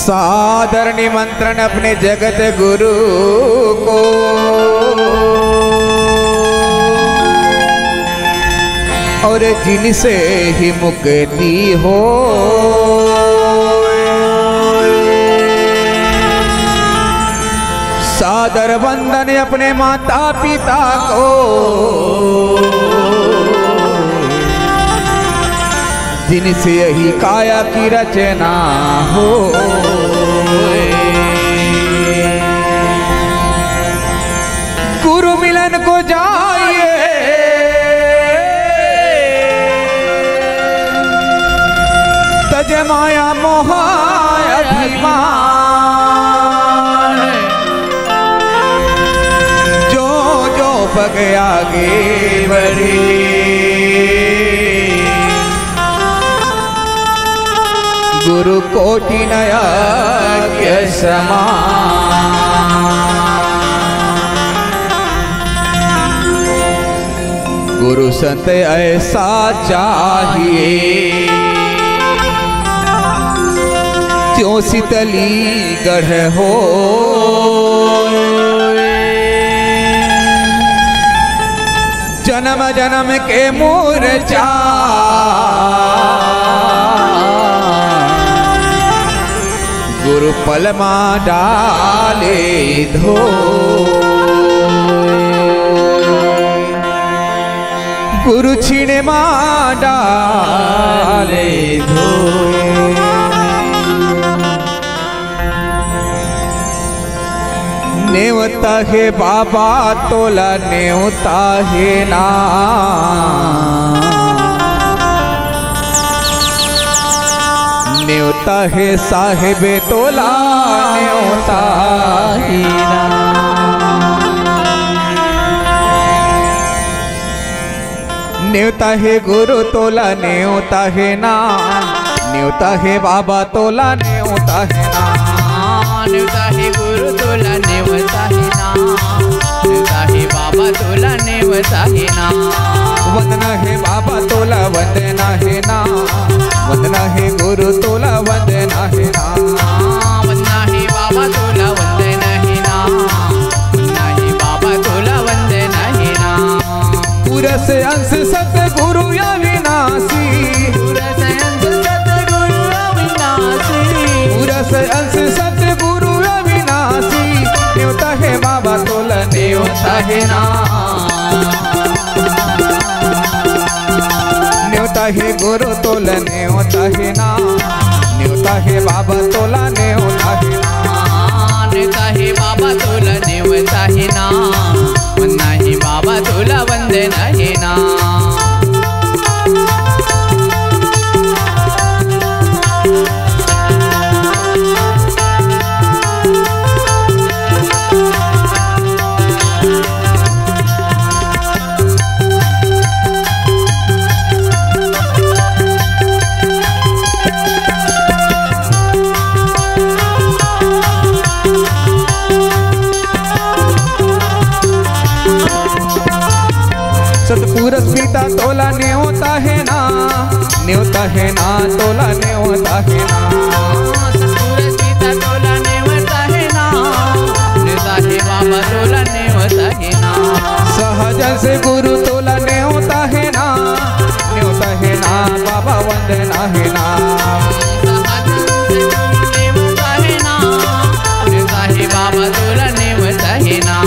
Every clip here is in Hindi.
सादर निमंत्रण अपने जगत गुरु को, और जिनसे ही मुक्ति हो। सादर वंदन अपने माता पिता को, जिनसे यही काया की रचना हो। गुरु मिलन को जाइए, तज माया मोह अभिमान, जो जो पग आगे बढ़े गुरु कोटि नया के समान। गुरु संत ऐसा चाहिए, त्यों शीतली गढ़ हो। जन्म जन्म के मूर्छा गुरु पलमा डाले धो। गुरु छीने मां डाले धो। नेवता है बाबा तोला नेवता है ना, न्योता है साहिबे तोला न्योता ही ना। न्योता है गुरु तोला न्योता है ना, न्योता है बाबा तोला न्योता है ना। न्योता है गुरु तोला न्योता है ना, न्योता है बाबा तोला न्योता है ना। वंदना है बाबा तोला वंदना है ना, वंदना है गुरु तोला वंदना है ना। वंदना है बाबा तोला वंदना है ना, वंदना है बाबा तोला वंदना है ना। पूरा से अंश सतगुरु अविनाशी, पूरा से अंश सतगुरु अविनाशी, पूरा से अंश सतगुरु अविनाशी। न्योता है बाबा तोला न्योता है ना, न्योता है गुरु तोला न्योता है ना, न्योता है बाबा तोला न्योता है ना। न्योता है बाबा तोला न्योता है ना, वंदना है बाबा तोला वंदना है ना। सतपुरुष पिता तोला न्योता है ना, न्योता है ना तोला न्योता है ना। सतपुरुष पिता तोला न्योता है ना, न्योता है बाबा तोला न्योता है ना। सहजन से गुरु तोला न्योता है ना, न्योता है ना बाबा वंदना है ना। सहजन से गुरु न्योता है ना, न्योता है बाबा तोला न्योता है ना।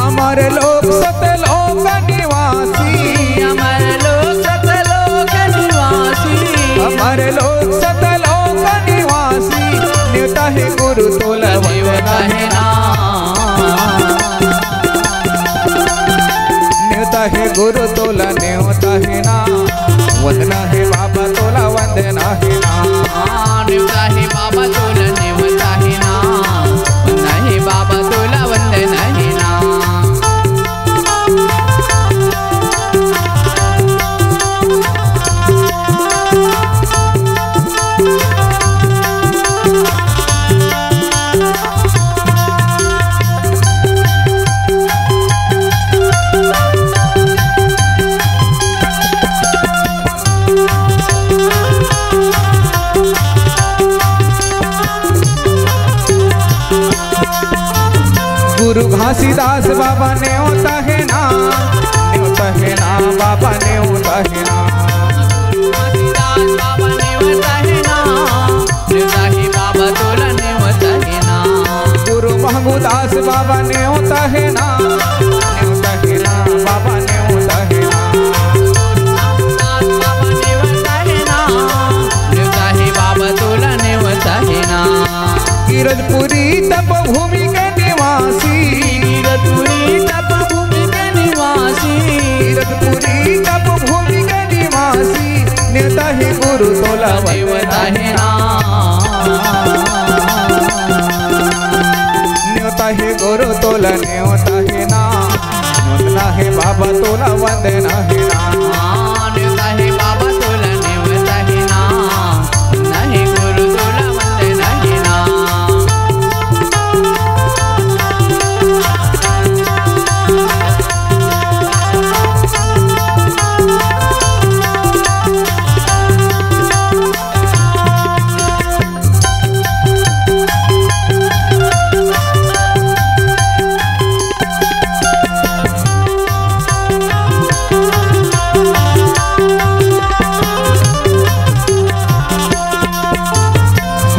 अमर लोक सतलोक निवासी, अमर लोक सतलोक निवासी, अमर लोक सतलोक निवासी। न्योता है गुरु तोला वंदना है ना, न्योता है गुरु तोला न्योता है ना, वंदना है बाबा तोला वंदना है ना। न्योता है बाबा तोला न्योता है ना, वंदना है बाबा तोला वंदना है ना। गुरु घासीदास बाबा ने होता है ना, न्योता है ना बाबा ने होता है ना। घासीदास बाबा ने होता है ना, न्योता है बाबा तोला ने होता है ना। गुरु महमूदास बाबा ने होता है ना, न्योता है ना बाबा ने होता है ना। बाबा ने होता है ना, न्योता है बाबा तोला ने होता है ना। कीरतपुरी तप भूमि के निवासी, कीरतपुरी तप भूमि के निवासी, कीरतपुरी तप भूमि के निवासी, न्योता है गुरु तोला होता है ना। न्योता है गुरु तोला न्योता है ना, वंदना है बाबा तोला वंदना है ना। न्योता है बाबा तोला न्योता है ना, नहीं गुरु तोला वंदना है ना।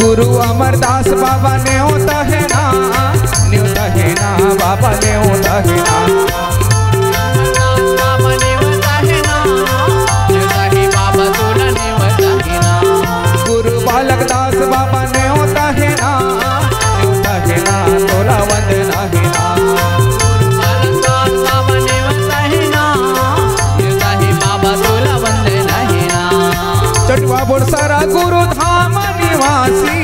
गुरु अमरदास बाबा ने होता है ना, न्योता है ना बाबा ने होता है ना। बाबा ने होता है ना, न्योता है बाबा तोला ने होता है ना। गुरु बालक दास बाबा ने होता है ना, न्योता है ना तोला वंदना है ना। बालकदास बाबा ने होता है ना, न्योता है बाबा तोला वंदना है ना। चटवा बोरसारा गुरु धाम निवासी,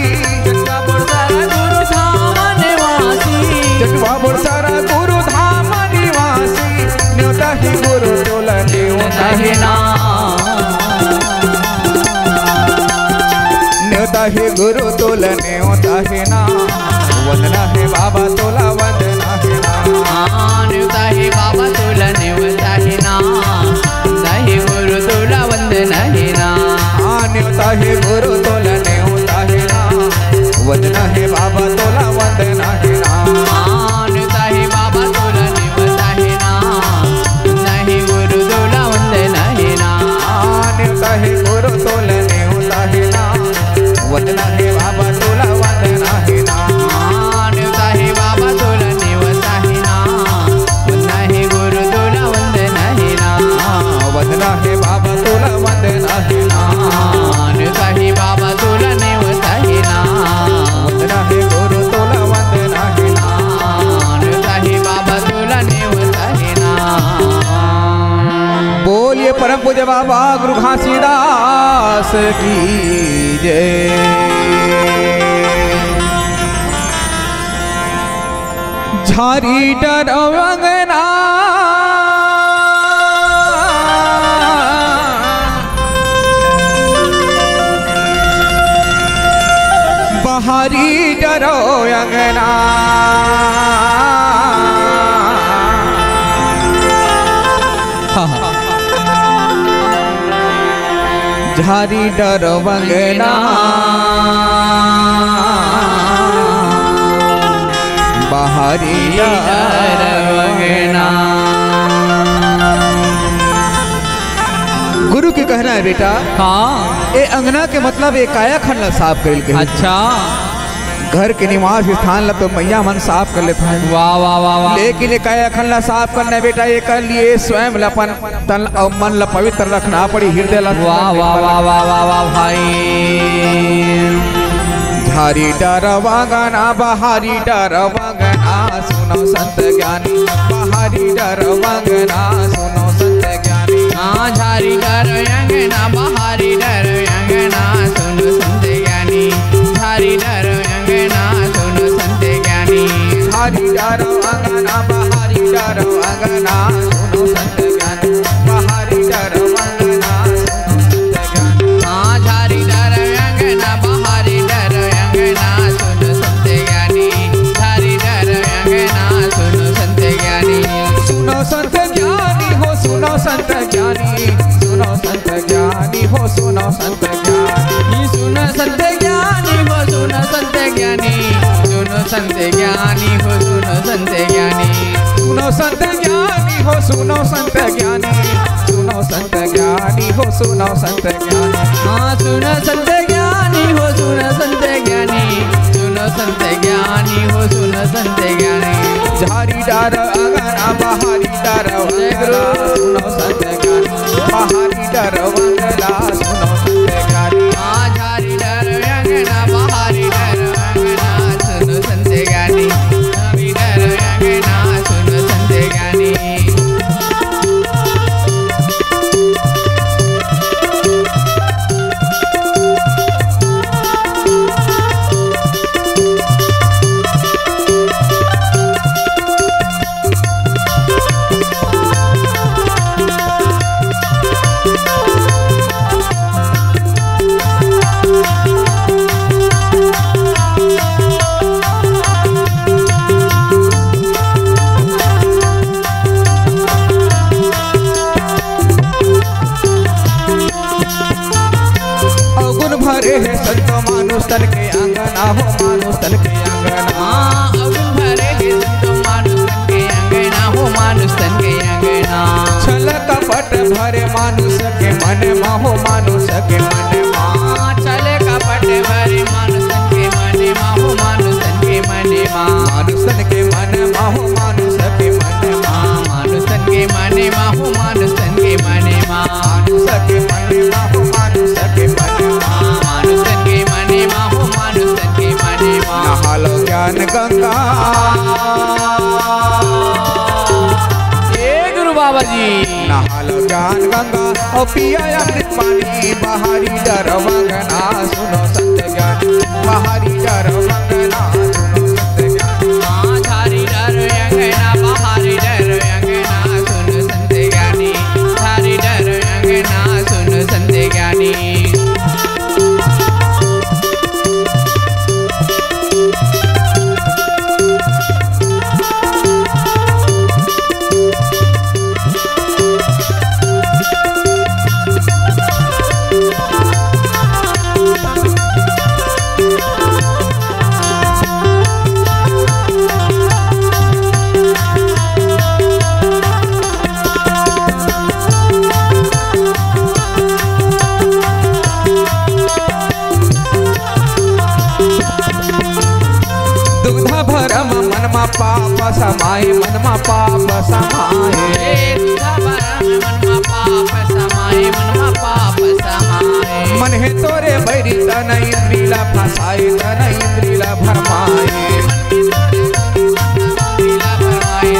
चटवा बोरसारा गुरु धाम निवासी, चटवा बोरसारा गुरु धाम निवासी, न्योता है गुरु तोला न्योता है ना। न्योता है गुरु तोला न्योता है ना, वंदना है बाबा तोला वंदना है ना। न्योता है बाबा तोला न्योता है ना, नहीं गुरु तोला वंदना है ना। न्योता है गुरु तोला न्योता है ना, वंदना है बाबा तोला वंदना है ना। न्योता है बाबा तोला न्योता है ना, नहीं गुरु तोला वंदना है ना। न्योता है गुरु तोला न्योता है ना, वंदना है बाबा तोला वंदना है ना। न्योता है बाबा तोला न्योता है ना, नहीं गुरु तोला वंदना है ना। वंदना है बाबा तोला वंदना है ना। न्योता है बाबा तोला न्योता है ना, वंदना है गुरु तोला वंदना है ना। न्योता है बाबा तोला न्योता है ना। बोलिए परम पूज्य बाबा गुरु घासीदास की जय। झारी डरवंगना बहारी डरो अंगना, झारी डरवंगना बहारी डरवंगना। गुरु के कहना है बेटा, हाँ ए अंगना के मतलब एक काया खंड साफ कर के। अच्छा, घर के निवास स्थान ला तो मैया मन साफ कर लेता है। वाह वाह वाह वाह। लेकिन ये काया खंड साफ करना बेटा, ये कर लिए स्वयं लपन तन और मन ला पवित्र रखना पड़ी, हृदय ला। वाह वाह वाह वाह वाह वाह भाई। झारी डरवंगना बहारी डरवंगना, सुनो संत ज्ञानी बहारी डरवंगना, सुनो संत ज्ञानी। हाँ झारी डरवंगना बहारी डरवंगना, सुनो संत ज्ञानी। झारी डरवंगना सुनो संत ज्ञानी। झारी डरवंगना बहारी डरवंगना, सुनो संत ज्ञानी बहारी डरवंगना, सुनो संत ज्ञानी। हाँ झारी डरवंगना बहारी डरवंगना, सुनो संत ज्ञानी। झारी डरवंगना सुनो संत ज्ञानी। सुनो संत ज्ञानी हो सुनो संत ज्ञानी, सुनो संत ज्ञानी हो सुनो संत ज्ञानी। सुनो संत ज्ञानी हो सुनो संत ज्ञानी। सुनो संत ज्ञानी हो सुनो संत ज्ञानी। सुनो संत ज्ञानी हो, सुनो संत ज्ञानी, सुनो संत ज्ञानी हो, सुनो संत ज्ञानी। हाँ सुनो संत ज्ञानी हो, सुनो संत ज्ञानी, सुनो संत ज्ञानी हो, सुनो संत ज्ञानी। झारी डार अंगना बहारी डार वंगला, सुनो संत ज्ञानी, बहारी डार वंगला, सुनो संत ज्ञानी। हाँ झारी डार अंगना बहारी डार वंगला, सुनो संत ज्ञानी, झारी डार अंगना, सुनो संत ज्ञानी। भरे है संत मानुष तन के अंगना हो, मानुष तन के अंगना। अवगुण भरे है संत मानुष तन के अंगना हो, मानुष तन के अंगना। छल कपट भरे मानुष के मन मा हो, मानुष के मन मा। छल कपट भरे मानुष तन के मन मा हो, मानुष तन के मन मा। मानुष तन के मन मा हो, मानुष के मन मा। मानुष तन के मन मा हो, मानुष तन के मन मा। मानुष के मन मा हो, मानुष के मन मा। मानुष तन के मन मा हो, मानुष तन के मन मा। नहा लो ज्ञान गंगा, ए गुरु बाबा जी। नहा लो ज्ञान गंगा और पिया अमृत पानी। बहारी डर वंगना, सुनो संत ज्ञानी, बहारी डर वंगना, सुनो संत ज्ञानी। हाँ झारी डर अंगना बहारी डर अंगना, सुनो संत ज्ञानी, झारी डर अंगना, सुनो संत ज्ञानी। दुग्ध भरम मन मा पाप समाये, मन मा पाप समाये। मन मा पाप समाये, मन मा पाप समाये। मन है तोरे बैरी तन इंद्रिला फसाए, तन इंद्रिला भरमाए। इंद्रिला भरमाए,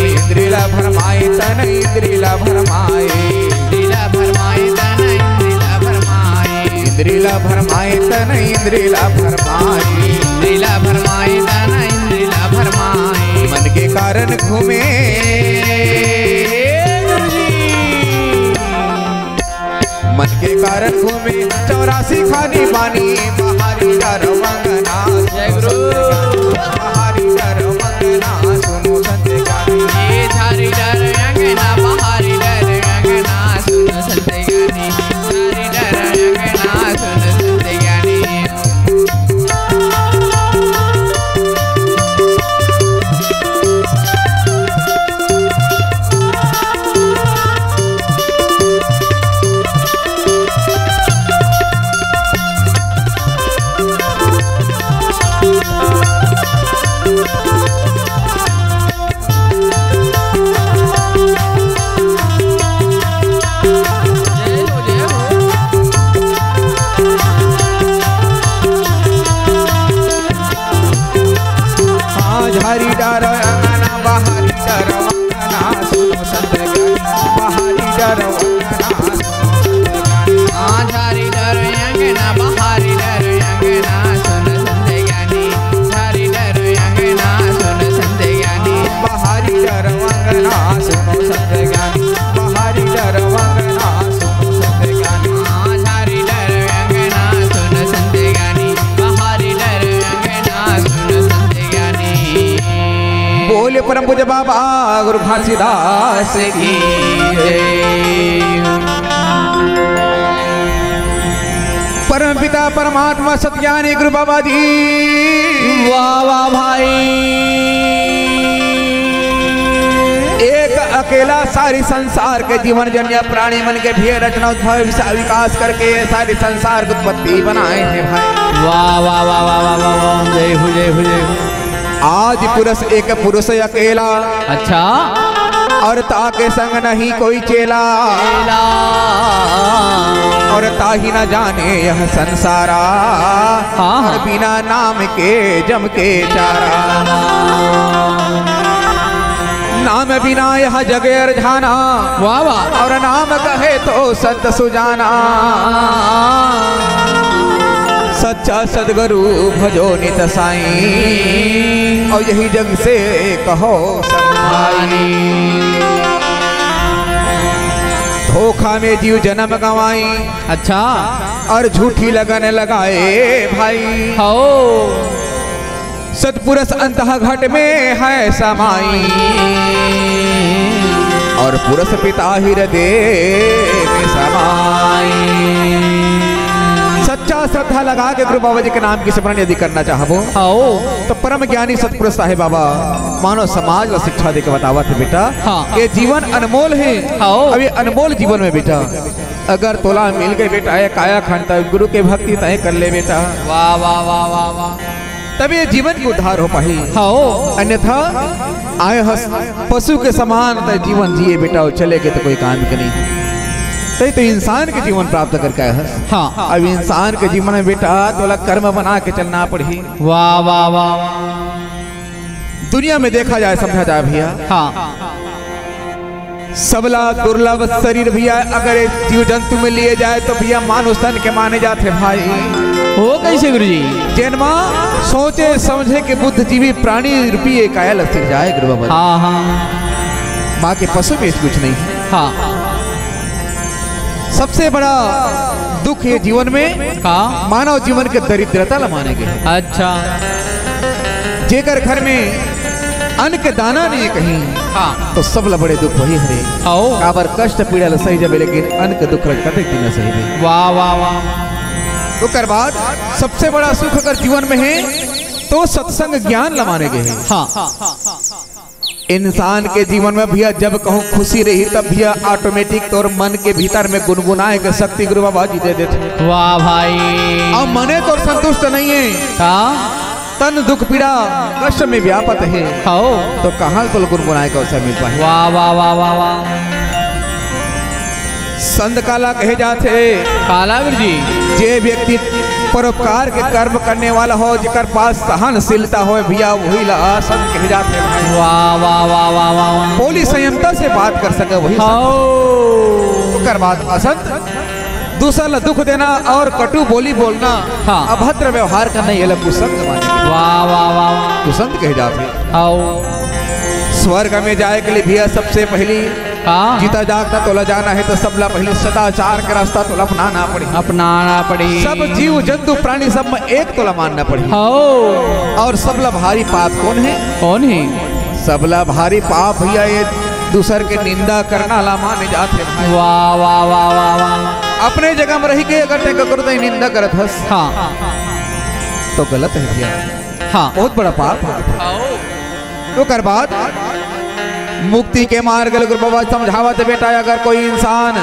इंद्रिला भरमाए, तन इंद्रिला भरमाए। इंद्रिला भरमाए, तन इंद्रिला भरमाए। इंद्रिला भरमाए, तन इंद्रिला भरमाए। इंद्रिला भरमाए, तन इंद्रिला भरमाए। मन के कारण घूमे मन के कारण घूमे 84 खानी बानी। बहारी डर वंगना, जय गुरु। बहारी डर वंगना, सुनो संत ज्ञानी। ये झारी डर अंगना बहारी डर अंगना, सुनो संत ज्ञानी, झारी डर अंगना, सुनो संत ज्ञानी। झारी डर अंगना, बहारी डर वंगना, सुनो संत ज्ञानी। बहारी डर वंगना, सुनो संत ज्ञानी। हाँ झारी डर अंगना बहारी डर अंगना, सुनो संत ज्ञानी, झारी डर अंगना, सुनो संत ज्ञानी। बहारी डर वंगना, सुनो संत ज्ञानी। बहारी डर वंगना, सुनो संत ज्ञानी। हाँ झारी डर अंगना, सुनो संत ज्ञानी, बहारी डर अंगना, सुनो संत ज्ञानी। बोले परम पूज्य बाबा गुरु घासीदास की जय। परम पिता परमात्मा सत्यानी गुरु बाबा जी। वाह वाह भाई। अकेला सारी संसार के जीवन जन्य प्राणी मन के भी रचना उद्भव विकास करके सारी संसार की उत्पत्ति बनाए थे भाई। वाह वाह वाह वाह वाह वाह वाह, जय हो जय हो जय हो। आज पुरुष एक पुरुष अकेला, अच्छा, और ताके संग नहीं कोई चेला, और ताही न जाने यह संसारा, हाँ। बिना नाम के जम के चारा। नाम बिना यह जगे अरझाना, वाह वाह, और नाम कहे तो संत सुजाना। सच्चा सदगुरु भजो नित साईं, और यही जग से कहो समाई। धोखा में जीव जन्म गंवाई, अच्छा, और झूठी लगन लगाए भाई। हो सतपुरुष अंतः घट में है समाई, और पुरुष पिता हृदय में समाई। सच्चा श्रद्धा लगा के गुरु बाबा जी के नाम की स्मरण यदि करना चाहो तो परम ज्ञानी सतपुरुष साहिब बाबा मानव समाज को शिक्षा देकर बतावा थे बेटा, हाँ। ये जीवन अनमोल है। अब ये अनमोल जीवन में बेटा अगर तोला मिल गए बेटा है काया खंड गुरु के भक्ति तय कर ले बेटा। वाह वाह वाह वाह वाह, तब ये जीवन की उद्धार हो पाई। अन्यथा आए हस पशु के समान तय जीवन जिए बेटा और चले गए तो कोई काम के नहीं। तो इंसान के जीवन प्राप्त करके आए हस। हाँ। अब इंसान के जीवन में बेटा तोला कर्म बना के चलना पड़ी। वाह वाह वाह, दुनिया में देखा जाए समझा जाए भैया, हाँ, सबला दुर्लभ शरीर भैया अगर जीव जंतु में लिए जाए तो भैया मानुष तन के माने जाते भाई। वो कैसे गुरुजी? जन्मा सोचे समझे के बुद्धिजीवी प्राणी रूपी कायल सिर जाए गुरु बाबा। हाँ हाँ, माँ के पशु में कुछ नहीं है। हाँ। सबसे बड़ा दुख ये जीवन में हाँ, मानव जीवन के दरिद्रता ला माने गए। अच्छा, जेकर घर में अन्न के दाना नहीं कहीं, हाँ, तो सब ला बड़े दुख वही हरे। आओ, काबर कष्ट पीड़ा ला सही जबे लेकिन अन्न के दुख कते दिन सही नहीं। वाह वाह वाह, तो कर बाद सबसे बड़ा सुख अगर जीवन में है तो सत्संग ज्ञान ला माने गए। हाँ, इंसान के जीवन में भैया जब कहूँ खुशी रही तब भैया ऑटोमेटिक तौर मन के भीतर में गुनगुनाए के शक्ति गुरु बाबा जी दे देते। वाह भाई, अब मने तो संतुष्ट नहीं है, हाँ, तन दुख पीड़ा कष्ट में व्यापत है, आओ, तो कहाँ को गुनगुनाए का अवसर मिल पाए। वाह वाह वाह वाह वाह, संत काला कहे जाते काला गुरुजी, जे व्यक्ति परोपकार के कर्म करने वाला हो जेकर पास सहनशीलता हो भैया वही ला संत कहे जाते हैं। वाह वाह वाह वाह वाह, बोली संयमता से बात कर सके वही संत। कर बात असंत दूसरा ला दुख देना और कटु बोली बोलना, हाँ। अभद्र व्यवहार करना ये लोग कुसंत माने। वाह वाह वाह, कुसंत कहे जाते। आओ, स्वर्ग में जाए के लिए भैया सबसे पहली हाँ, जीता जागता तोला जाना है तो सबला पहले सदाचार का रास्ता तोला अपनाना पड़ी। अपनाना पड़ी। सब जीव जंतु प्राणी सब में एक तोला मानना पड़ी। आओ, और सबला भारी पाप कौन है? कौन है? सबला भारी पाप भैया ये दूसर के निंदा करना ला माने जाते भाई। वाह वाह वाह वाह वाह, अपने जगह में रही के अगर ते करो तो निंदा करत हस, हाँ, तो गलत है भैया, हाँ, बहुत बड़ा पाप है। आओ, तो कर बात मुक्ति के मार्ग गुरु बाबा समझावत बेटा अगर कोई इंसान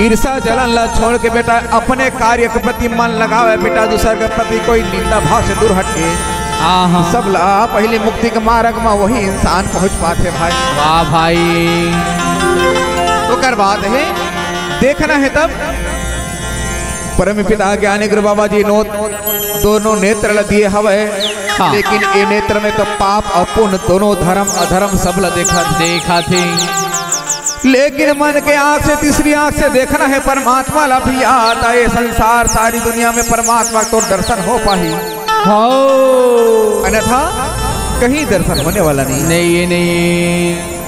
ईर्षा जलन ला छोड़ के बेटा अपने कार्य के प्रति मन लगावे बेटा दूसरे के प्रति कोई निंदा भाव से दूर हटे, हाँ हाँ, सब ला पहले मुक्ति के मार्ग में वही इंसान पहुंच पाते भाई। वाह भाई, तो कर बात है देखना है तब परम पिता ज्ञानी गुरु बाबा जी दोनों नेत्र ला दिए हवे, हाँ। लेकिन ये नेत्र में तो पाप और पुण्य दोनों धर्म अधर्म सब ला देखा थे, लेकिन मन के आंख से तीसरी आंख से देखना है परमात्मा ला भी आता है संसार सारी दुनिया में परमात्मा तो दर्शन हो पाही, अन्यथा कहीं दर्शन होने वाला नहीं। ये नहीं।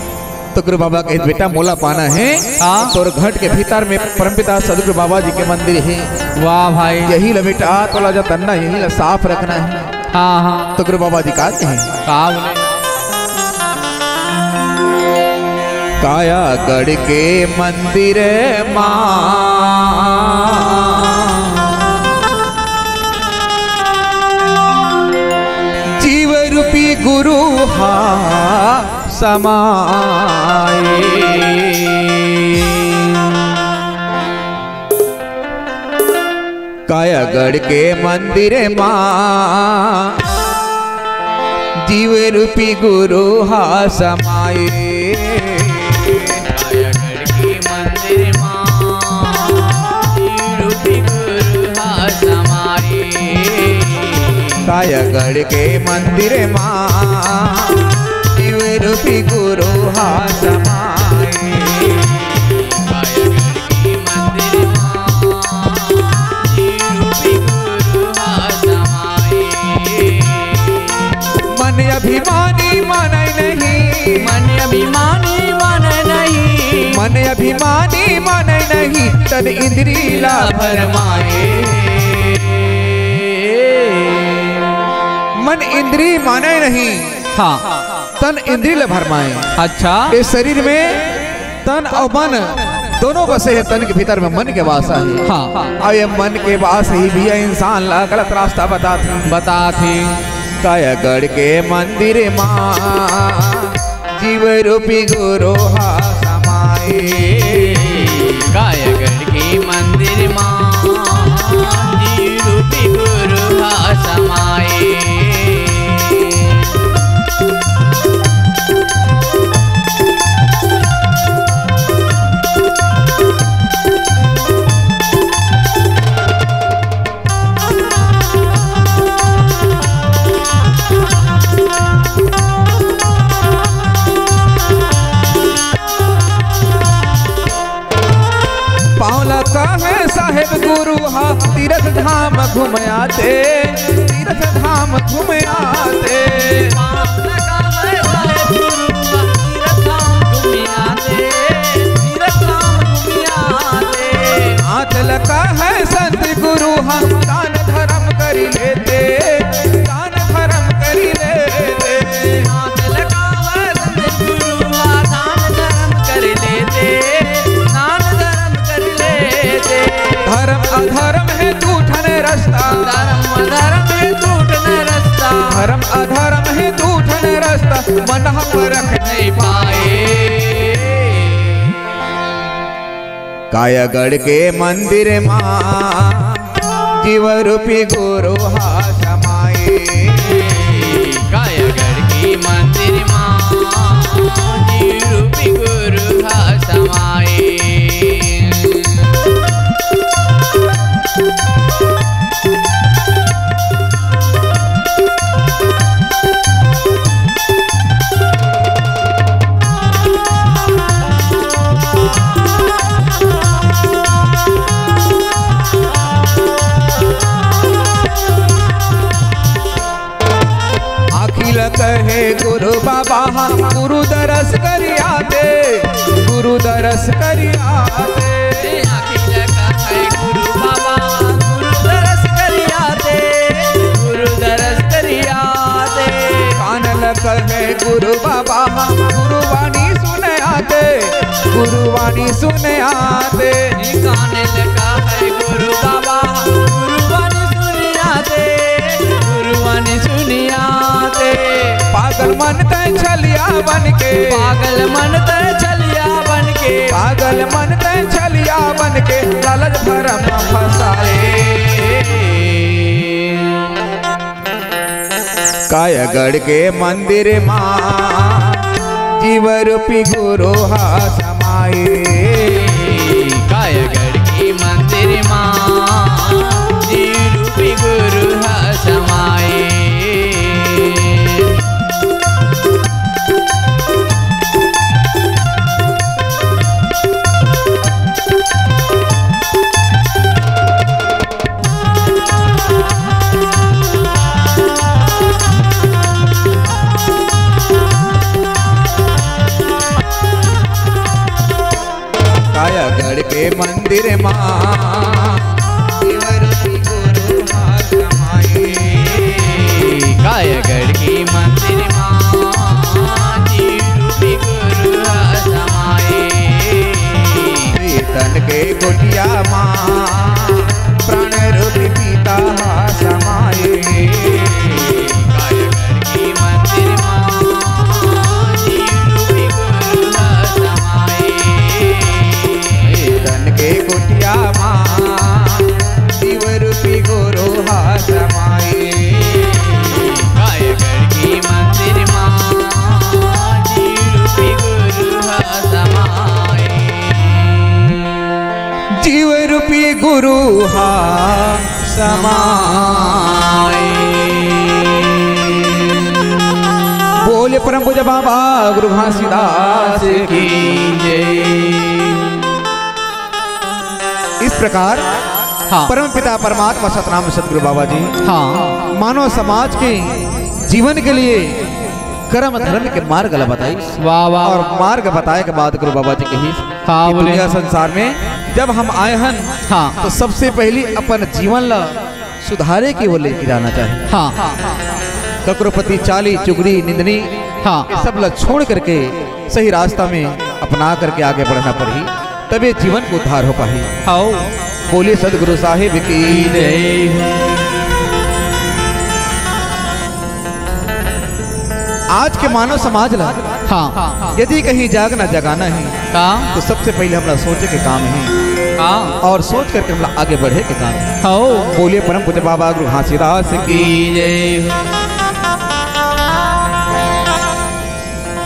तो गुरु बाबा कहे बेटा मोला पाना है, हाँ। तो घट के भीतर में परमपिता सदगुरु बाबा जी के मंदिर है। वाह भाई, यही ला बेटा तोला जो तन्ना यही ला साफ रखना है। हाँ हाँ, तो गुरु बाबा जी का कहें कहा बोले? काया गढ़ के मंदिर मां जीव रूपी गुरु हा समाए। कायागढ़ के मंदिर माँ जीव रूपी गुरु हा समाए। कायागढ़ के मंदिर माँ जीव रूपी गुरु हा समाए। कायागढ़ के मंदिर माँ जीव रूपी गुरु हा समाए। कायागढ़ के मंदिर माँ जीव रूपी गुरु हा समाए। मन अभिमानी माने नहीं, मन अभिमानी माने नहीं, मन अभिमानी माने नहीं, तन इंद्री ला भरमाए। मन इंद्री माने नहीं, हाँ तन इंद्री ला भरमाए। अच्छा इस शरीर में तन और मन दोनों बसे है। तन के भीतर में मन के वास है। हाँ और ये मन के वास ही भी इंसान ला गलत रास्ता बताते। कायागढ़ के मंदिर माँ जीव रूपी गुरु हा समाए। कायागढ़ के मंदिर माँ जीव रूपी गुरु हा समाए। साहेब गुरु हा तीर्थ धाम घूम आते, तीर्थ धाम घूम आते। हाथ लगा है संत गुरु हा दान धर्म करी लेते, दान धर्म करी लेते। हाथ लगा है संत गुरु हा दान धर्म कर लेते, दान धर्म कर लेते। धर्म अधर्म है टूटन रास्ता, धर्म अधर्म है टूटन रास्ता, धर्म अधर्म है टूटन रास्ता, मन पर रख नहीं पाए। कायागढ़ के मंदिर माँ जीव रूपी गुरु हा समाए। कायागढ़ के मंदिर माँ जीव रूपी गुरु हा समाए। कहे गुरु बाबा गुरु दरस करियाते, गुरु दरस करियाते। अखिल कहे गुरु बाबा गुरु दरस करियाते, गुरु दरस करियाते। कान कहे गुरु बाबा गुरु वाणी सुने आते, गुरु वाणी सुने आते। कान कहे गुरु बाबा गुरु वाणी सुने आते, गुरु वाणी सुने आते। पागल मन तय छलिया बन के, पागल मन तय छलिया बन के, पागल मन तय छलिया बन के लालच भरम फसाए। कायागढ़ के मंदिर माँ जीव रूपी गुरु हा समाए। कायागढ़ के मंदिर माँ जीव रूपी गुरु हा समाए। कायागढ़ के मंदिर माँ जीव रूपी गुरु हा समाए। कायागढ़ के मंदिर माँ जीव रूपी गुरु हा समाए। तन के गोटिया माँ प्राण रूपी पिता हा समाए। कायागढ़ के मंदिर माँ जीव गुरु हा समाए। बोले परम पूज्य बाबा गुरु घासीदास की जय। इस प्रकार परम पिता परमात्मा सतनाम सतगुरु बाबा जी मानव समाज के जीवन के लिए कर्म धर्म के मार्ग बताई। और मार्ग बताए के बाद गुरु बाबा जी कही दुनिया संसार में जब हम आए हैं तो सबसे पहले अपन जीवन ला सुधारे की वो लेके जाना चाहिए। ककरोपति चाली चुगली निंदनी सब ला छोड़ करके सही रास्ता में अपना करके आगे बढ़ना पड़ी, तभी जीवन को उद्धार हो पाही। बोलिए सदगुरु साहिब की जय। आज के मानव समाज ला यदि कहीं जागना जगाना है तो सबसे पहले हमारा सोचे के काम है और सोच करके हम आगे बढ़े के काम है। बोलिए परम पूज्य बाबा गुरु घासीदास की जय।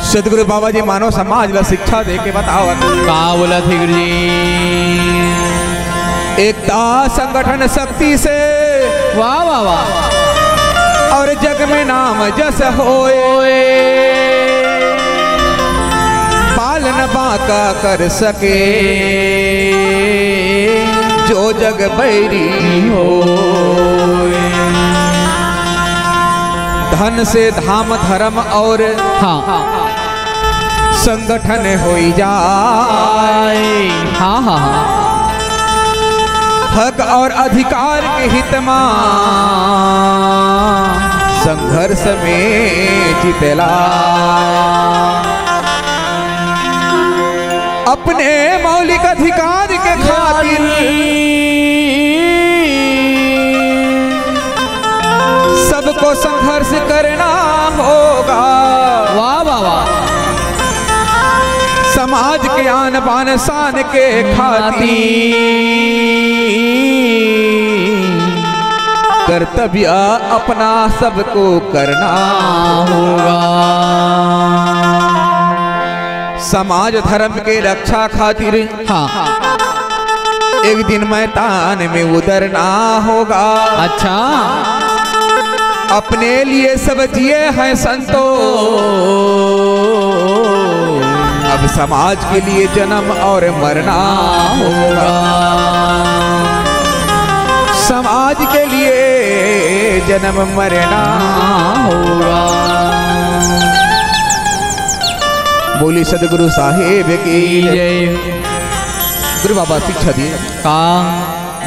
सदगुरु बाबा जी मानव समाज ला शिक्षा दे के बताओ का बोला थे गुरु जी। एकता संगठन शक्ति से वाह वाह वाह और जग में नाम जस होए। पालन बाका कर सके जो जग बैरी हो। धन से धाम धर्म और संगठन हो जाए। हक और अधिकार के हित में संघर्ष में जितेला। अपने मौलिक अधिकार के खातिर सबको संघर्ष करना होगा। वाह वाह वाह। समाज के आन बान शान के खातिर कर्तव्य अपना सबको करना होगा। समाज धर्म के रक्षा खातिर एक दिन मैदान में उतरना होगा। अच्छा अपने लिए सब जिए हैं संतो, अब समाज के लिए जन्म और मरना होगा। समाज के लिए जन्म मरना होगा। बोली सदगुरु साहिब की जय। गुरु बाबा शिक्षा दिए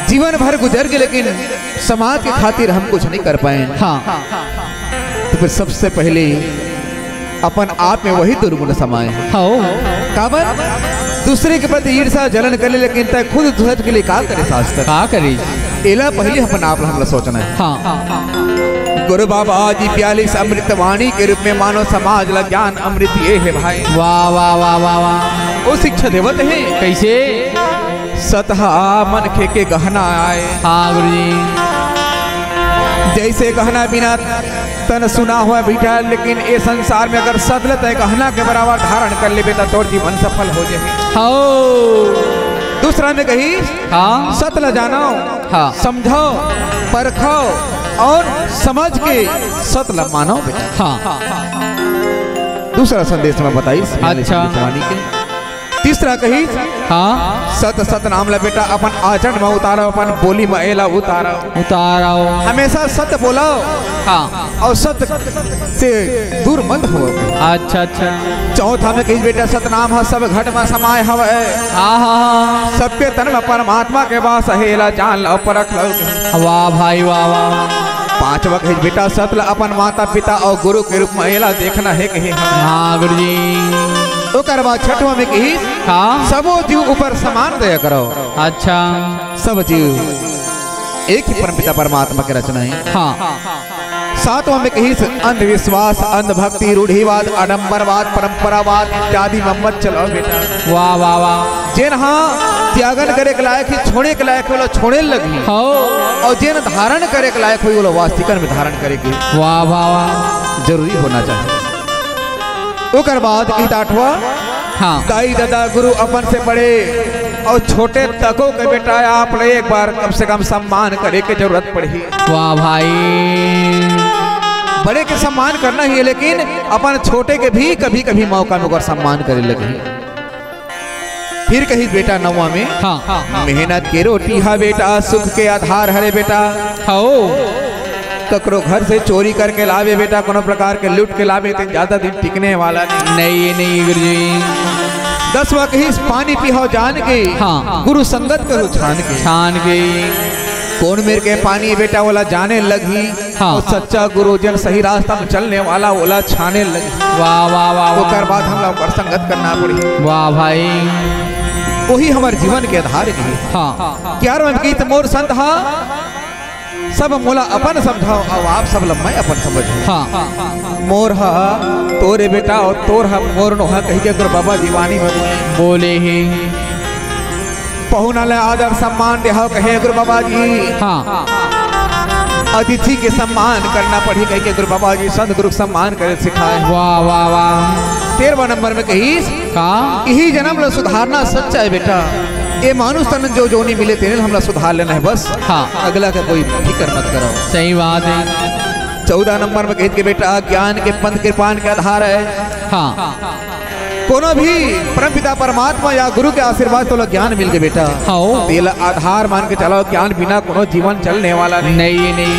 जीवन भर गुजर गए लेकिन समाज के खातिर हम कुछ नहीं कर पाए। तो फिर सबसे पहले अपन आप में वही दुर्गुण समाये। काबर दूसरे के प्रति ईर्षा जलन करे लेकिन तय खुद दूसरे के लिए का करे शास्त्र का करे एला पहले अपन आप हमला सोचना है। गुरु बाबा जी 42 अमृतवाणी के रूप में मानव समाज ला ज्ञान अमृत ये है भाई। वाह वाह वाह वाह वाह। वो शिक्षा देवत है कैसे सतहा मन खे के गहना आए। हाँ गुरु जी जैसे गहना बिना तन सुना हुआ बेटा, लेकिन ये संसार में अगर सदलत है गहना के बराबर धारण कर ले बेटा तो जीवन सफल हो जाए। दूसरा में कही सतल जानो समझो परखो और समझ के सतल मानो बेटा। दूसरा संदेश में बताइए। अच्छा तीसरा कही सत सत नाम ला बेटा अपन आचरण में उतारो, अपन बोली में एला उतारो। हमेशा सत्य बोलो और सत्य से दूर मत हो। अच्छा अच्छा। चौथा में कही बेटा सतनाम है सब घट में समाये हवे। सबके तन में परमात्मा के वास हेला जान लो परख लो। वाह भाई वाह वाह। पांचवा कही बेटा सतल अपन माता पिता और गुरु के रूप में एला देखना है कही। हाँ गुरु जी। छठवा में कही सबो जीव ऊपर समान दया करो। अच्छा सब जीव एक ही परमपिता परमात्मा की रचना है। सातवां में कही अंधविश्वास अंधभक्ति रूढ़िवाद आडंबरवाद परंपरावाद इत्यादि में मत चलो बेटा। वाह वाह वाह। जिन त्यागन करे के लायक ही छोड़े के लायक वो छोड़े लगी और जिन धारण करे के लायक हुई वो वास्तविकन में धारण करेगी। वाह वाह वाह। जरूरी होना चाहिए। उकर बाद आठवां दाई दादा गुरु अपन से बड़े और छोटे तको के बेटा आपने एक बार कम से कम सम्मान करे के जरूरत पड़ी। वाह भाई, बड़े के सम्मान करना ही है, लेकिन अपन छोटे के भी कभी कभी मौका में सम्मान करे लगे। फिर कही बेटा नवा में, हाँ, मेहनत के रोटी हा बेटा, सुख के आधार हरे बेटा। ककरो घर से चोरी करके लावे बेटा, कोनो प्रकार के लूट के लावे तो ज्यादा दिन टिकने वाला नहीं। नहीं गुरुजी। 10 कही पानी पिहो जान के, हाँ, गुरु संगत करो छान के। कौन मेरे के पानी बेटा वाला जाने लगी, हाँ, और सच्चा गुरुजन सही रास्ता में चलने वाला ओला छाने लगी। वाह वाह वाह, तो कर बाद हम लोग संगत करना पड़ी। वाह भाई, वही हमारे जीवन के आधार की। हाँ, 11वें गीत मोर संत हा, सब मोला अपन समझाओ और आप सब लम्बाई अपन समझो। हाँ, मोर हा तोरे बेटा और तोर हा मोर नोहा कही के गुरु बाबा दीवानी में बोले ही। पहुना ले आदर सम्मान देहा कहे गुरु बाबा जी। हाँ, अतिथि के सम्मान करना पड़ी कही के गुरु बाबा जी संत गुरु सम्मान करे सिखाए। वाह वाह वाह। 13वां नंबर में कही यही जन्म लो सुधारना सच्चा है बेटा, ये मानुष तन जो जोनी मिले तेरे हमला सुधार लेना है बस। हाँ, अगला का कोई फिक्र मत करो। सही बात है। 14 नंबर में कहते के बेटा ज्ञान के पंथ कृपान के आधार है। हाँ, कोनो भी परमपिता परमात्मा या गुरु के आशीर्वाद तो ज्ञान मिल गए बेटा। हाँ, तेल आधार मान के चलो, ज्ञान बिना कोनो जीवन चलने वाला नहीं।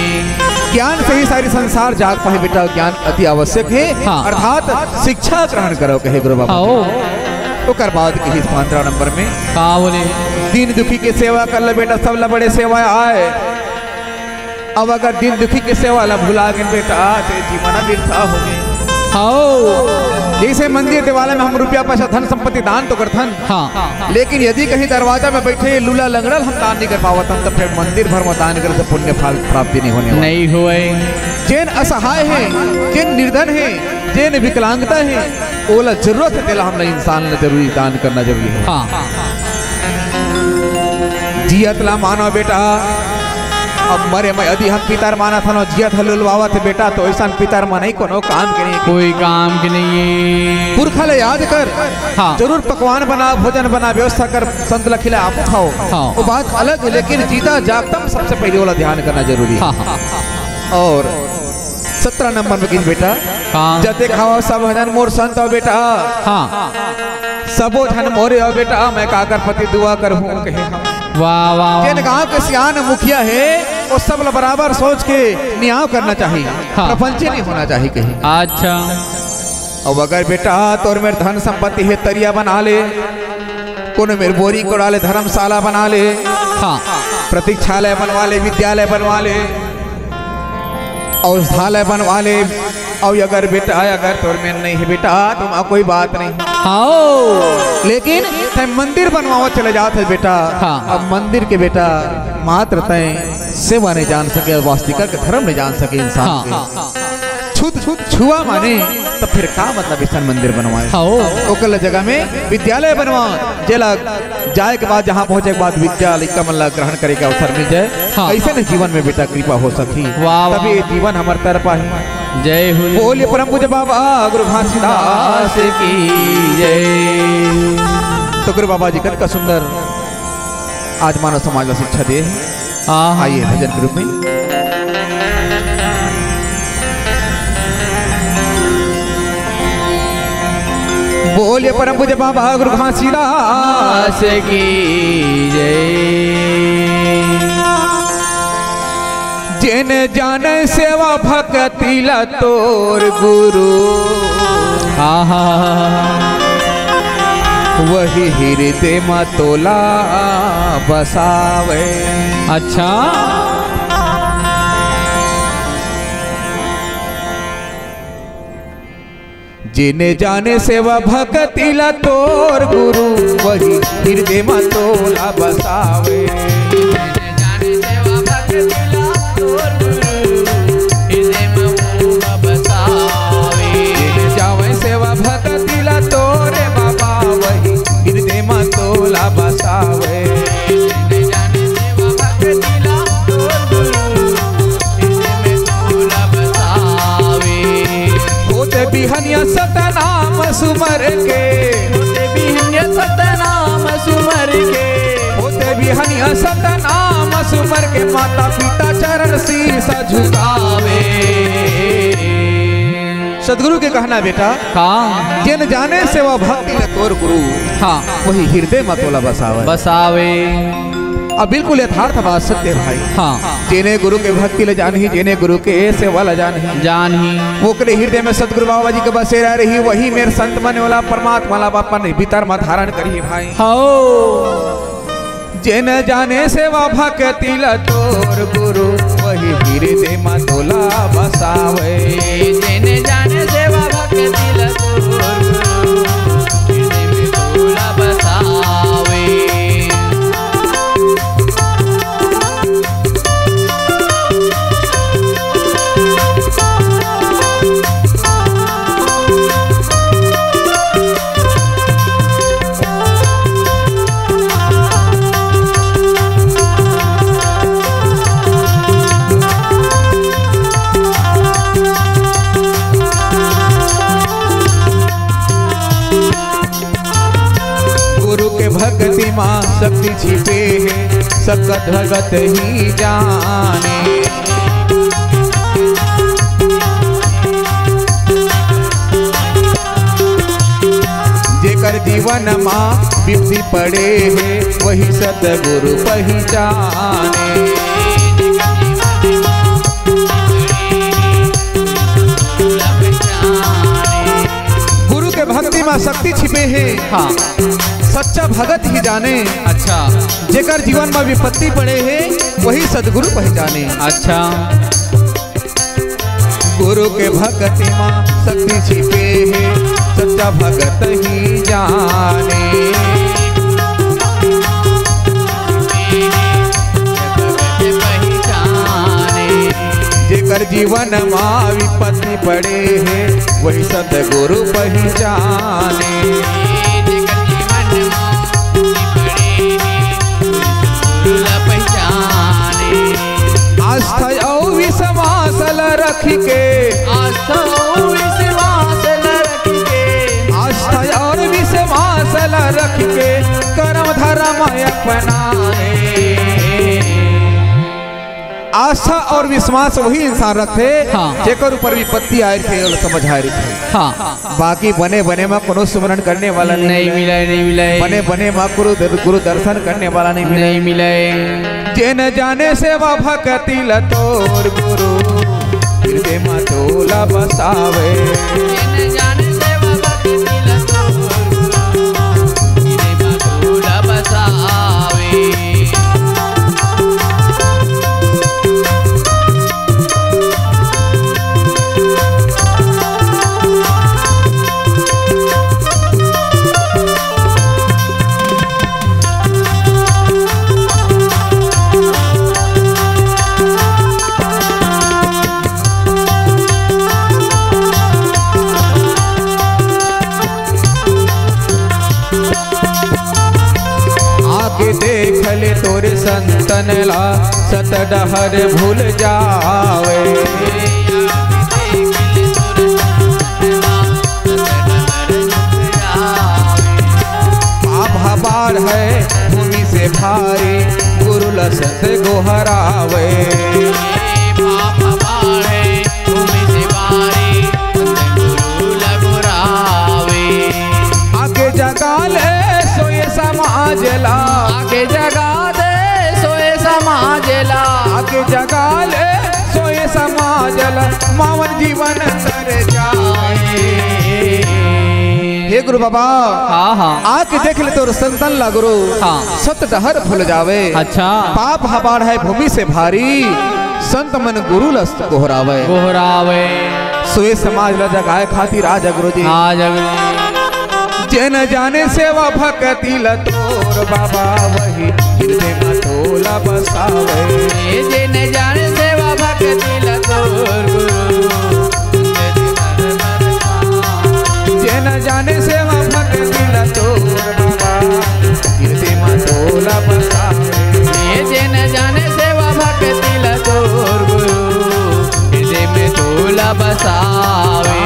ज्ञान से ही सारी संसार जाग पाए बेटा, ज्ञान अति आवश्यक है। हाँ, अर्थात शिक्षा ग्रहण करो कहे गुरु बाबा। तो कर बाद की 15 नंबर में कहा बोले, दीन दुखी की सेवा कर ले बेटा, सब बड़े सेवा आए। अब अगर दीन दुखी की सेवा ला भुला गए बेटा, तेरे जीवन व्यर्थ हो गए। जैसे मंदिर दिवाले में हम रुपया पैसा धन संपत्ति दान तो करथन, हाँ, लेकिन यदि कहीं दरवाजा में बैठे लूला लंगड़ल हम दान नहीं कर पावत, तो फिर मंदिर भर में दान करे तो पुण्य फल प्राप्ति नहीं होने नहीं हुए। जिन असहाय है, जिन निर्धन है, जिन विकलांगता है, ओला जरूरत है तेला हमने इंसान ने जरूरी दान करना जरूरी है। हाँ, जियत ला मानो बेटा, अब मरे मैं यदि हम पितर माना था जियत हलुलवावा थे बेटा, तो ऐसा पितर माना ही कोनो काम के नहीं, कोई काम के नहीं। पुरखा ले याद कर। हाँ, जरूर पकवान बना, भोजन बना, व्यवस्था कर, संत लखिला आप खाओ। हाँ, वो बात अलग है, लेकिन जीता जागता सबसे पहले वाला ध्यान करना जरूरी है। हाँ, और 17 नंबर में किन बेटा, जते खाओ सब हजन मोर संत हो बेटा। हाँ, सबो धन मोरे हो बेटा, मैं काकर पति दुआ कर हूँ कहे। वाह वाह। जिन गांव के सियान मुखिया है वो सब बराबर सोच के न्याय करना चाहिए। हाँ, प्रपंच नहीं होना चाहिए कहीं। अच्छा, अब अगर बेटा तोर मेरे धन संपत्ति है, तरिया बना ले, कोनो मेरे बोरी कोड़ा ले, धर्मशाला बना ले, हाँ, प्रतीक्षालय बनवा ले, विद्यालय बनवा ले, औषधालय बनवा ले। और अगर बेटा अगर तोर में नहीं है बेटा, तुम कोई बात नहीं। हाँ, लेकिन तय मंदिर बनवाओ चले जाते है बेटा। हाँ, अब मंदिर के बेटा मात्र तय सेवा नहीं जान सके, वास्तविक के धर्म नहीं जान सके इंसान। हाँ, छुआ माने तो फिर का मतलब इस मंदिर बनवाए। ओकल जगह में विद्यालय बनवाओ, जेला जाए के बाद जहाँ पहुँचे के बाद विद्यालय का मतलब ग्रहण करे का अवसर मिल जाए। हाँ, ऐसे नहीं जीवन में बेटा कृपा हो सकी, तभी जीवन हमारे तरफ है। जय हो। बोलिए परम पूज्य बाबा गुरु घासीदास की जय। तो गुरु बाबा जी का सुंदर आज मानव समाज में शिक्षा दे। आइए भजन के रूप में। बोलिए परम पूज्य बाबा गुरु घासीदास की जय। जिन जान सेवा भक्ति ला तोर गुरु, वही हृदय में तोला बसावे। अच्छा, जिन जाने सेवा भक्ति ला तोर गुरु, वही हृदय में तोला बसावे। सेवा भक्ति ला तोरे बाबा, वही हृदय में तोला बसावे। होते बिहनिया सतनाम सुमर के, सतनाम सुमर के, के माता पिता चरण शीश झुकावे। सदगुरु के कहना बेटा, हाँ जिन जाने सेवा भक्ति न तोर गुरु, हाँ वही हृदय मतोला बसावे। बसावे। अब बिल्कुल यथार्थ बात सत्य भाई। हाँ जिन्हें गुरु के भक्ति ले जान ही, जिन्हें गुरु के सेवा ले जान ही, वो करे हृदय में सतगुरु बाबा जी के बसेरा रही, वही मेरे संत मन वाला परमात्मा ला बापा ने भीतर में धारण करी भाई। जिन जाने सेवा भक्ति ला तोर गुरु, वही हृदय में तोला बसावे। जिन जाने सेवा भक्ति ला तोर गुरु, हृदय में तोला बसावे। भक्ति माँ शक्ति छिपे है, सकत भगत ही जाने। जेकर जीवन माँ विपत्ति पड़े है, वही सतगुरु पहचाने। गुरु के भक्ति माँ शक्ति छिपे है, हाँ सच्चा भगत ही जाने। अच्छा। जेकर जीवन में विपत्ति पड़े है, वही सदगुरु पहचाने। अच्छा। गुरु के भक्ति माँ शक्ति छिपे है, सच्चा भगत ही जाने। जेकर जीवन माँ विपत्ति पड़े है, वही सदगुरु पहचाने। आस्था और विश्वास रख के, आस्था और विश्वास रख के, आस्था और विश्वास रख के कर्म धर्म अपनाए। आस्था और विश्वास वही इंसान रखे, हाँ। जेकर ऊपर विपत्ति आए थे और समझ आए थे। हाँ। बाकी बने बने में कोनो सुमरण करने वाला नहीं मिले। बने बने में गुरु दर्शन करने वाला नहीं मिले। जिन जाने सेवा भक्ति ला तोर गुरु, हृदय में तोला बसावे। जिन जाने सेवा भक्ति ला तोर गुरु, हृदय में तोला बसावे। देख ले तोरे संतन ला, सत डहर भूल जावे। पाप बार है भूमि से भारी, गुरु लसत गोहरावे। आके जगा ले सोए समाजला, आके जगा दे सोए समाजला, आके जगा ले सोए समाजला, मावन जीवन तर जाए। हे गुरु बाबा, हाँ आके देख ले तो संतन ला गुरु, हाँ। सत डहर भूल जावे। अच्छा। पाप हबाड़ है भूमि से भारी, संत मन गुरु लस्त गोहरावे। सोए समाज ला जगाए खातिर आजा गुरु जी, जिन जाने सेवा भक्ति ला तोर बाबा, वही हृदय में तोला बसावे। जिन जाने सेवा भक्ति ला तोर गुरु, जिन जाने सेवा भक्ति ला तोर बाबा, हृदय में तोला बसावे। जिन जाने सेवा भक्ति ला तोर गुरु, हृदय में तोला बसावे।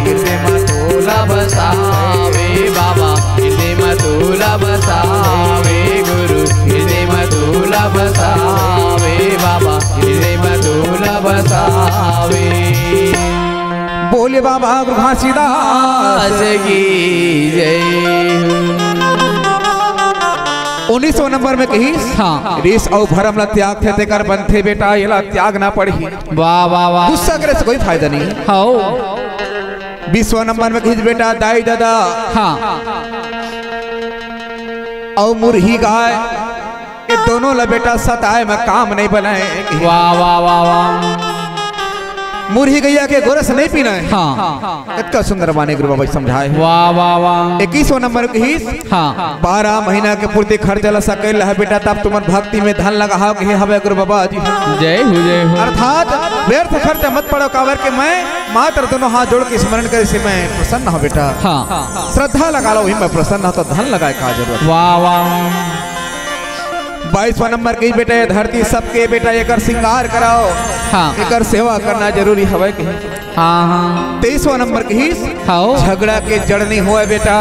हृदय में तोला बसावे बाबा, हृदय में तोला बसावे। गुरु हृदय में तोला बसावे। हवे। बोले बाबा गुरु घासीदास की जय। 1900 नंबर में कही हाँ। रीस और भरम ला त्याग थे तेकर बनथे बेटा ये ला त्याग ना पड़ी। वाह वाह वाह। गुस्सा करे से कोई फायदा नहीं। हाँ। 20 नंबर में कही बेटा दाई दादा हाँ। और मुरही गाय ये दोनों ला बेटा सताए में काम नहीं बनाए। वाह वाह वाह वाह। मुरही गैया के गोरस नहीं पीना है। हाँ। इतना सुंदर बाने गुरु बाबा समझाए। वाह वाह वाह। 21 नंबर की हाँ। 12 महीना के पूर्ति खर्च ला सके है बेटा तब तुम भक्ति में धन लगा के हवे गुरु बाबा जी। जय हो जय हो। अर्थात व्यर्थ खर्च मत पड़ो कावर के मैं मात्र दोनों हाथ जोड़ के स्मरण करे से मैं प्रसन्न हो बेटा। हाँ। श्रद्धा लगा लो मैं प्रसन्न हो तो धन लगाए का जरूरत। वाह वाह। 22 नंबर की बेटा ये धरती सबके बेटा एक श्रृंगार कराओ। हाँ। एक सेवा करना जरूरी हवे के। हाँ हाँ। 23 नंबर की हाँ। झगड़ा के जड़ नहीं होए बेटा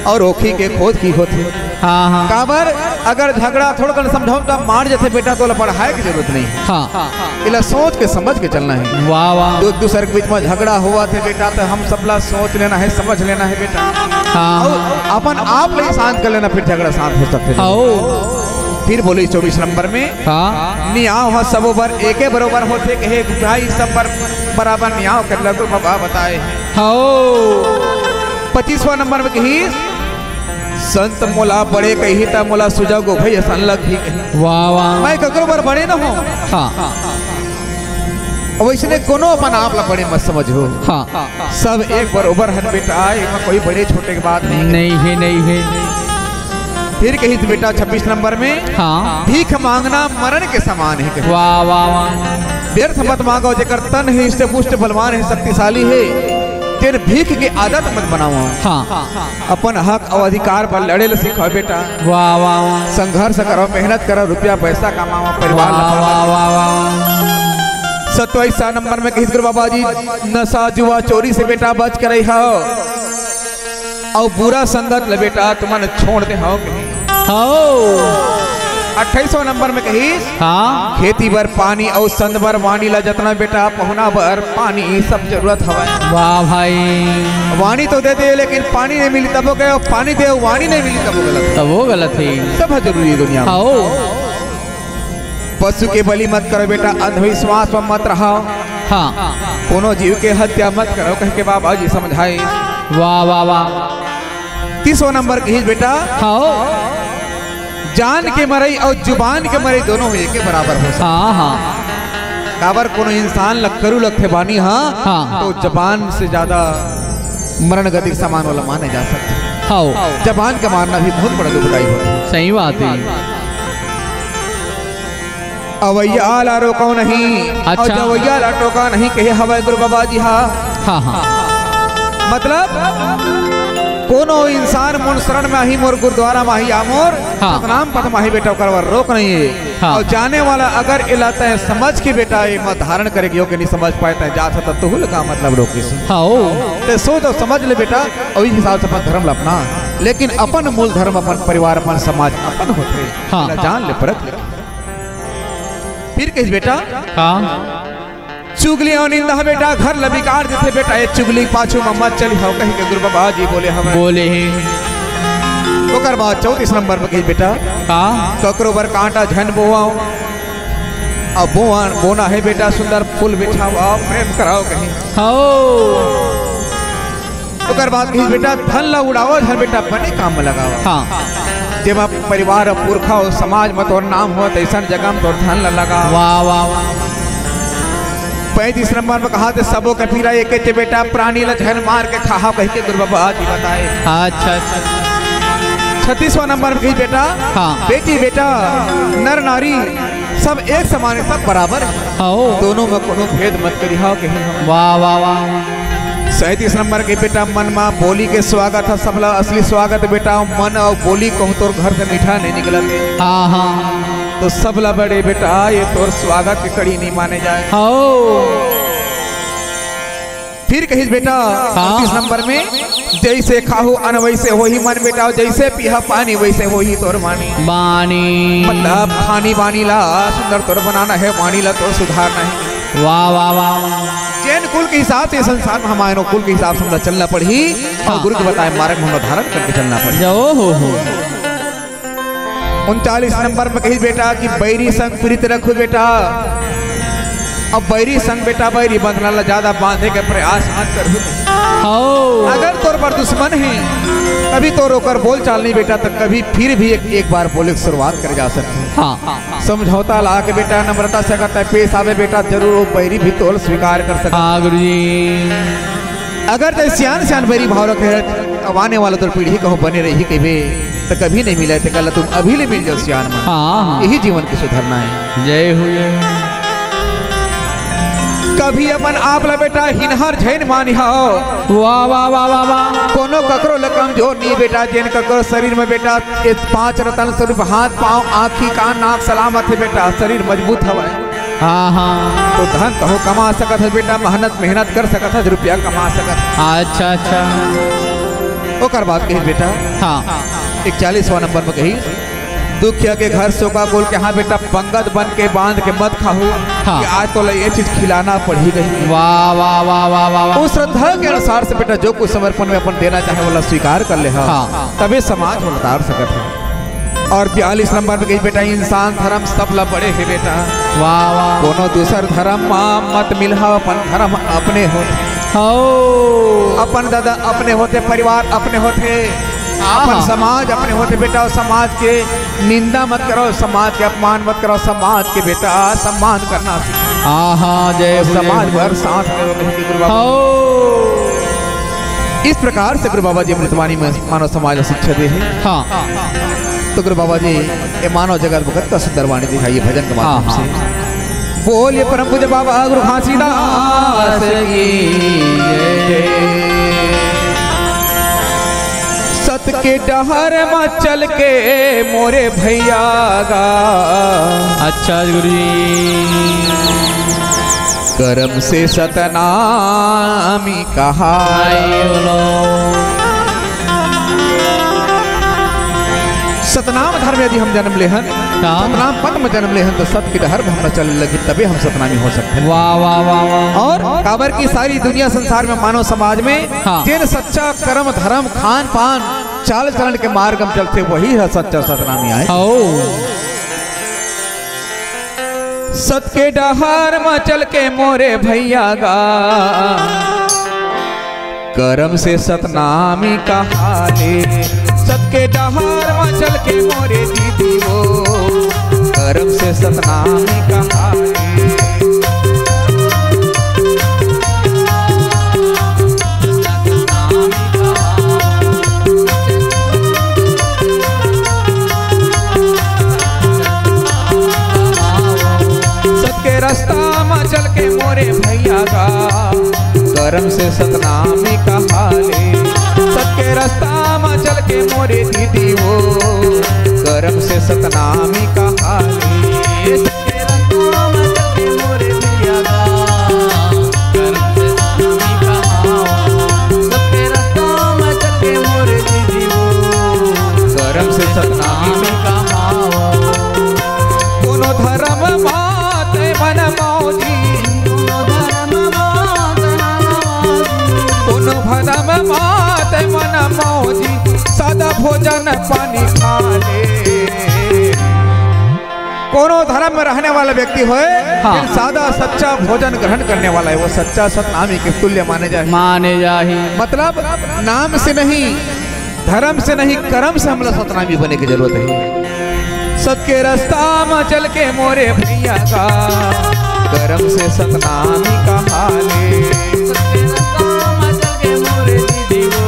और ओखी के खोद की होती। हाँ हाँ। काबर अगर झगड़ा थोड़ा कर समझाओ तो मार जाते बेटा तो पढ़ाई की जरूरत नहीं। हाँ। इला सोच के समझ के चलना है। वाह वाह। एक दूसरे के बीच में झगड़ा हुआ थे बेटा तो हम सबला सोच लेना है समझ लेना है बेटा। हाँ। और अपन आप ले शांत कर लेना फिर झगड़ा शांत हो सकते। हाँ। फिर बोले 24 नंबर में हाँ। नियाव हो सब बर एके बरोबर होते कहे भाई सब बराबर नियाव कर लो तो बाबा बताए। हाँ। 25 नंबर में कही संत मोला बड़े कही ता मोला सुजा गो भाई सन लग ही कही। वाह वाह। मैं ककरो बर बड़े न हो। हाँ। वैसने कोनो अपन आप ला बड़े मत समझो। हाँ। सब एक बरोबर हन बेटा इनमें कोई बड़े छोटे की बात नहीं। नहीं है नहीं है। फिर कही बेटा 26 नंबर में हाँ। भीख मांगना मरण के समान है। वाह वाह वाह। व्यर्थ मत मांगो जेकर तन है इष्ट पुष्ट बलवान है शक्तिशाली है तेरे भीख की आदत मत बनाओ। हाँ। अपन हक और अधिकार पर लड़े ले सीखो बेटा। वाह वाह वाह। संघर्ष करो मेहनत करो रुपया पैसा कमाओ परिवार। वाह वाह वाह। 27 नंबर में कही गुरु बाबा जी नशा जुआ चोरी से बेटा बच कर रही हो और बुरा संगत ले बेटा तुमने छोड़ दे हो। 28 नंबर में कही हाँ। खेती बर पानी और संद बर वाणी ला जतना बेटा पहुना बर पानी सब जरूरत हवे। वाह भाई। वाणी तो दे दे लेकिन पानी नहीं मिली तब कहो पानी दे वाणी नहीं मिली तब गलत। तब वो गलत है। सब जरूरी है दुनिया में। हाँ। पशु के बलि मत करो बेटा अंधविश्वास में मत रहो। हाँ। कोनो जीव के हत्या मत करो कह के बाबा जी समझाए। वाह वाह वाह। 30 नंबर कही बेटा हाँ। जान के मरई और जुबान के मरई दोनों एक के बराबर हो। हाँ हाँ। काबर कोनो इंसान लखरू लखे बानी हाँ। तो जबान से ज्यादा मरण गति समान वाला माने जा सकते। हाँ। जबान का मारना भी बहुत बड़ा दुखदाई होता। सही बात है। अवैया ला रोको नहीं। अच्छा। और जवैया ला टोका नहीं कहे हवा गुरु बाबा जी। हाँ हाँ। मतलब कोनो इंसान मोर शरण में ही मोर गुरुद्वारा में ही आमोर सतनाम पद माही बेटा कर रोक नहीं है। हाँ। और जाने वाला अगर इलाता है समझ के बेटा ये मत धारण करेगी कि नहीं समझ पाता है जा सकता तो लगा मतलब रोके से। हाँ। तो सोच और समझ ले बेटा और इस हिसाब से अपन धर्म अपना लेकिन अपन मूल धर्म अपन परिवार अपन समाज अपन होते। हाँ। जान ले परख ले। फिर कहिस बेटा हाँ। चुगली और निंदा बेटा घर लबिकार देते बेटा ये चुगली पाछू मत चली हो कहीं के गुरु बाबा जी बोले हम बोले हैं। ओकर बाद 34 नंबर में कही बेटा हाँ। ककरो बर कांटा झन बोआओ अब बोना है बेटा सुंदर फूल बिछाओ प्रेम कराओ कहीं। हाँ। ओकर बाद कही बेटा धन ला उड़ाओ धन बेटा बने काम में लगाओ। हाँ। जब परिवार पुरखा हो समाज में तोर नाम हो तो ऐसा जगह में तोर धन ला लगा। वाह वाह वाह। 35 नंबर में कहा सबो के पीरा एक बेटा प्राणी ला झन मार के खाहा कह के गुरु बाबा जी बताए। अच्छा अच्छा। 36 नंबर में कही बेटा हाँ। बेटी बेटा नर नारी सब एक समान है सब बराबर है। हाँ। दोनों में कोनो भेद मत करी हाँ कहीं। वाह वाह वाह। 37 नंबर के बेटा मन माँ बोली के स्वागत है सबला असली स्वागत बेटा मन और बोली कहूँ तोर घर से मीठा नहीं निकलते। हाँ हाँ। तो सबला बड़े बेटा ये तोर स्वागत की कड़ी नहीं माने जाए। हाँ। फिर कहिस बेटा 38 नंबर में जैसे खाहू अन वैसे वही मन बेटा जैसे पीहा पानी वैसे वही तोर मानी। बानी मतलब खानी बानी ला सुंदर तोर बनाना है वाणी ला तोर सुधारना है। वाह वाह वाह। जैन कुल के हिसाब से संसार में हमारे कुल के हिसाब से हमरा चलना पड़ी और गुरु के बताए मार्ग में धारण करके चलना पड़ी। हो 39 नंबर में कही बेटा कि बैरी संग प्रीत रखो बेटा। अब बैरी संग बेटा बैरी बंधना ज्यादा बांधे के प्रयास मत करो। अगर तोर पर दुश्मन है कभी तो रोकर बोल चाल नहीं बेटा, तो कभी फिर भी एक बार बोले की शुरुआत कर जा सकते हैं। हाँ। समझौता ला के बेटा नम्रता से करता है पेश आवे बेटा, जरूर वो बैरी भी तोल स्वीकार कर सकता। हाँ गुरुजी। अगर तो सियान बैरी भाव रखे अब आने वाला तो पीढ़ी कहो बने रही कभी तो कभी नहीं मिला थे, कल तुम अभी ले मिल जाओ सियान में। हाँ। यही जीवन की सुधरना है। जय हो। कभी अपन आप ला बेटा हिनहर झैन मानी हो। वाह वाह वाह वाह वाह। कोनो ककरो ल कमजोर नहीं बेटा, जिन ककरो शरीर में बेटा 5 रतन स्वरूप हाथ पाँव आँखी कान नाक सलामत है बेटा, शरीर मजबूत हवा। हाँ हाँ। तो धन कहो कमा सकत है बेटा, मेहनत कर सकत है, रुपया कमा सकत। अच्छा अच्छा। ओकर बात कही बेटा। हाँ। 41वां नंबर में कही दुखिया के घर सोका बोल के हाँ बेटा पंगत बन के बांध के मत खाओ। हाँ। कि आज तो ये चीज खिलाना पड़ी गई। वाह वाह वाह वाह वाह। उस श्रद्धा के अनुसार से बेटा जो कुछ समर्पण में अपन देना चाहे वो स्वीकार कर ले। हाँ। तभी समाज में उतार सकते हैं। और 42 नंबर में कही बेटा इंसान धर्म सब ला बड़े है बेटा। वाह वाह। कोनो दूसर धर्म मत मिलहा, अपन धर्म अपने होते। अपन दादा अपने होते, परिवार अपने होते, अपन समाज अपने होते बेटा। और समाज के निंदा मत करो, समाज के अपमान मत करो, समाज के बेटा सम्मान करना। जय समाज भर साथ इस प्रकार से गुरु बाबा जी अमृतवाणी में मानव समाज शिक्षा दे है। हाँ। तो गुरु बाबा जी ये मानव जगत भगत का सुंदर वाणी दिखाइए भजन के माध्यम से। बोलिए परम पूज्य बाबा गुरु घासीदास की। सत के डहर में चल के मोरे भैया गा। अच्छा गुरुजी। कर्म से सतनामी कहाए। सतनाम धर्म यदि हम जन्म लेहन, सतनाम पद में जन्म लेहन तो सत के डहर में हम चल लगे तभी हम सतनामी हो सकते हैं। वाह वाह वाह वाह। और काबर की सारी दुनिया संसार में मानव समाज में जिन सच्चा कर्म धर्म खान पान चाल चलन के मार्ग में चलते वही है सच्चा सतनामी आए। सत के डहर में चल के मोरे भैया गा। कर्म से सतनामी कहाले। सत के डहर में चल के मोरे दीदी वो। कर्म से सतनामी कहाले। रास्ता में चल के मोरे भैया का। कर्म से सतनामी कहाले। सबके रास्ता में चल के मोरे दीदी वो। कर्म से सतनामी कहाले। सबके रास्ता में चल के मोरे भैया का। कर्म से सतनामी कहाले। सबके रास्ता में चल के मोरे दीदी वो। कर्म से सतनामी कहाले। कोनो धर्म मन मौजी। कोनो भरम मात मन मौजी। सादा भोजन पानी खा ले। कोनो धर्म में रहने वाला व्यक्ति होए। हाँ। सादा सच्चा भोजन ग्रहण करने वाला है वो सच्चा सतनामी के तुल्य माने जाए। मतलब नाम से नहीं धर्म से नहीं कर्म से हम सतनामी बने की जरूरत है। सत के रास्ता में चल के मोरे भैया का। कर्म से सतनामी कहाले। सत के रास्ता में चल के मोरे दीदी वो।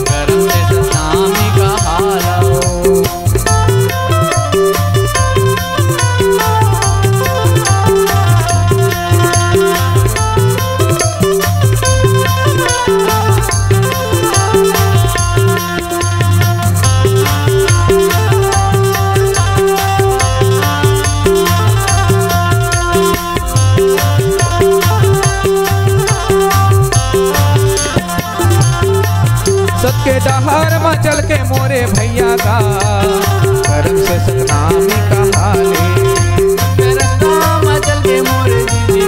कर्म से सतनामी कहालो। के डहर में चल के मोरे भैया का। कर्म से सतनामी कहाले। रास्ता में चल के मोरे दीदी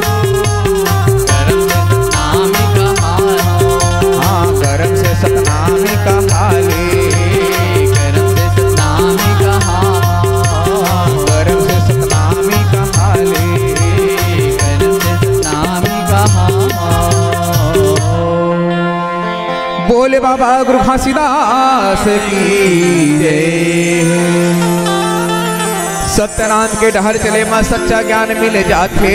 बाबा गुरु घासीदास की जय। सत्यनारायण के डहर चले मां सच्चा ज्ञान मिल जाते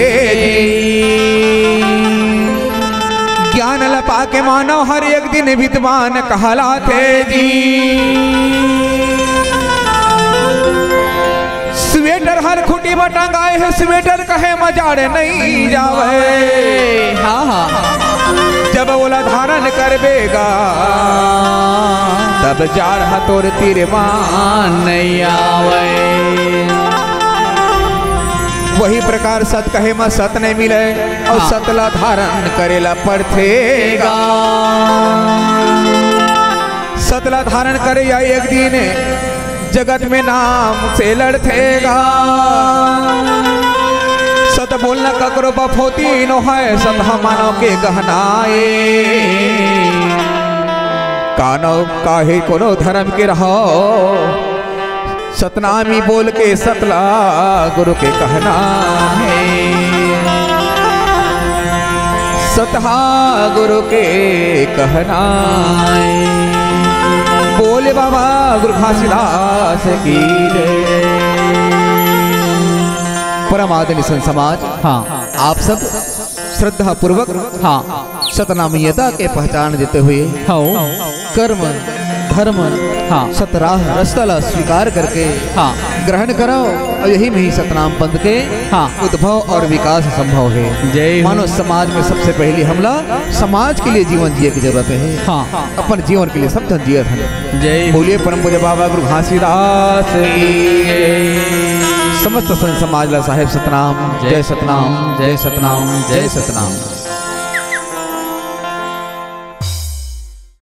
ज्ञान लपा के मानव हर एक दिन विद्वान कहलाते जी। स्वेटर हर खुटी में टंगाए है स्वेटर कहे मजाड़े नहीं जावे। हाँ हाँ जब ओला धारण कर बेगा तब जार हतोर तीर मान नहीं आवे। वही प्रकार सत कहे में सत नहीं मिले और सतला धारण करेला पड़थेगा। सतला धारण करे या एक दिन जगत में नाम से लड़थेगा। सत बोलना ककरो बफोती नो है सत मानो के गहनाए। कानो काहे कोनो धर्म के रहो सतनामी बोल के सतला गुरु के कहना है। सतहा गुरु के कहना है। बोले बाबा गुरु घासीदास की जय। परम आदरणीय संत समाज, हाँ आप सब श्रद्धा पूर्वक हाँ सतनामीयता के पहचान देते हुए हाँ कर्म धर्म हाँ सतराह रस्तला स्वीकार करके हाँ ग्रहण करो और यही में ही सतनाम पंथ के हाँ उद्भव और विकास संभव है। जय मानो समाज में सबसे पहली हमला समाज के लिए जीवन जिए की जरूरत है। हाँ अपन जीवन के लिए सब धन जिए हैं। जय बोलिए परम पूज्य बाबा गुरु घासीदास की जय। समस्त संत समाज ला साहेब सतनाम जय सतनाम जय सतनाम जय सतनाम।